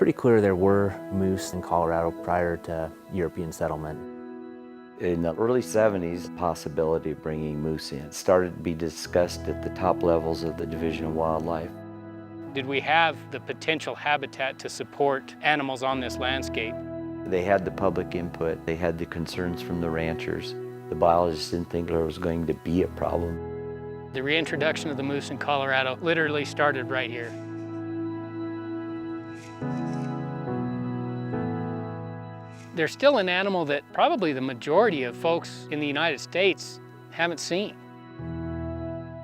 pretty clear there were moose in Colorado prior to European settlement. In the early 70s, the possibility of bringing moose in started to be discussed at the top levels of the Division of Wildlife. Did we have the potential habitat to support animals on this landscape? They had the public input, they had the concerns from the ranchers. The biologists didn't think there was going to be a problem. The reintroduction of the moose in Colorado literally started right here. They're still an animal that probably the majority of folks in the United States haven't seen.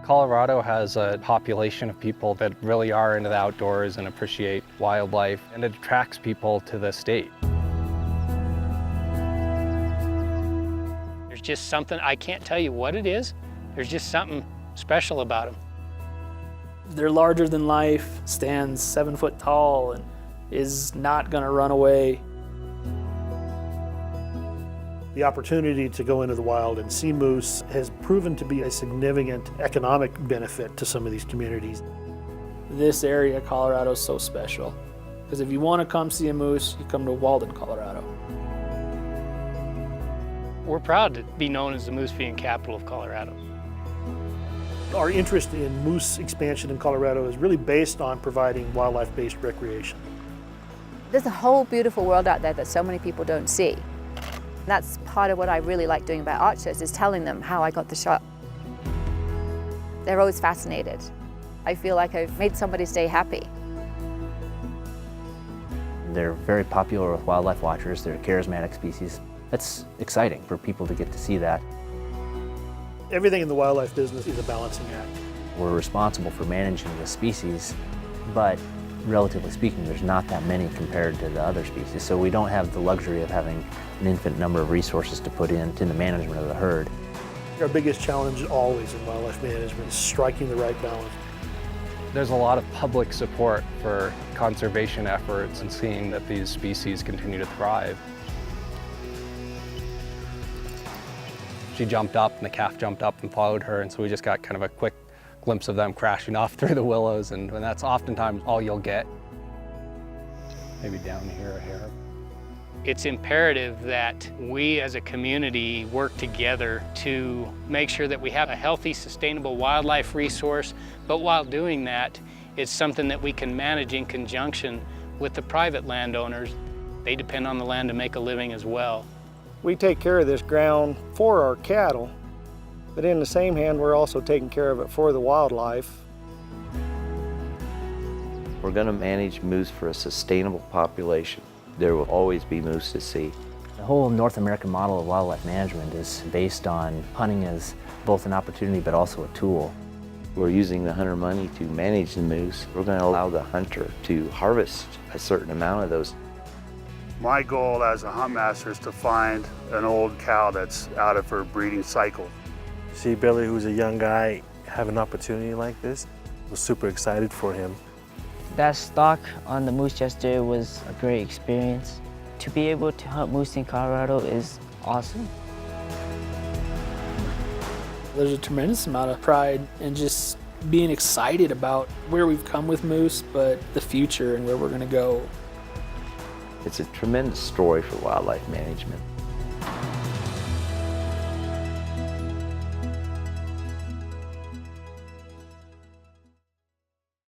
Colorado has a population of people that really are into the outdoors and appreciate wildlife, and it attracts people to the state. There's just something, I can't tell you what it is, there's just something special about them. They're larger than life, stands 7 foot tall, and is not gonna run away. The opportunity to go into the wild and see moose has proven to be a significant economic benefit to some of these communities. This area, Colorado, is so special. Because if you want to come see a moose, you come to Walden, Colorado. We're proud to be known as the moose feeding capital of Colorado. Our interest in moose expansion in Colorado is really based on providing wildlife-based recreation. There's a whole beautiful world out there that so many people don't see. That's part of what I really like doing about art shows, is telling them how I got the shot. They're always fascinated. I feel like I've made somebody's day happy. They're very popular with wildlife watchers. They're a charismatic species. That's exciting for people to get to see that. Everything in the wildlife business is a balancing act. We're responsible for managing the species, but relatively speaking, there's not that many compared to the other species. So we don't have the luxury of having an infinite number of resources to put into the management of the herd. Our biggest challenge always in wildlife management is striking the right balance. There's a lot of public support for conservation efforts and seeing that these species continue to thrive. She jumped up and the calf jumped up and followed her, and so we just got kind of a quick glimpse of them crashing off through the willows, and that's oftentimes all you'll get. Maybe down here a hair. It's imperative that we as a community work together to make sure that we have a healthy, sustainable wildlife resource, but while doing that, it's something that we can manage in conjunction with the private landowners. They depend on the land to make a living as well. We take care of this ground for our cattle, but in the same hand, we're also taking care of it for the wildlife. We're going to manage moose for a sustainable population. There will always be moose to see. The whole North American model of wildlife management is based on hunting as both an opportunity but also a tool. We're using the hunter money to manage the moose. We're going to allow the hunter to harvest a certain amount of those. My goal as a hunt master is to find an old cow that's out of her breeding cycle. See Billy, who's a young guy, have an opportunity like this. I was super excited for him. That stalk on the moose yesterday was a great experience. To be able to hunt moose in Colorado is awesome. There's a tremendous amount of pride and just being excited about where we've come with moose, but the future and where we're going to go. It's a tremendous story for wildlife management.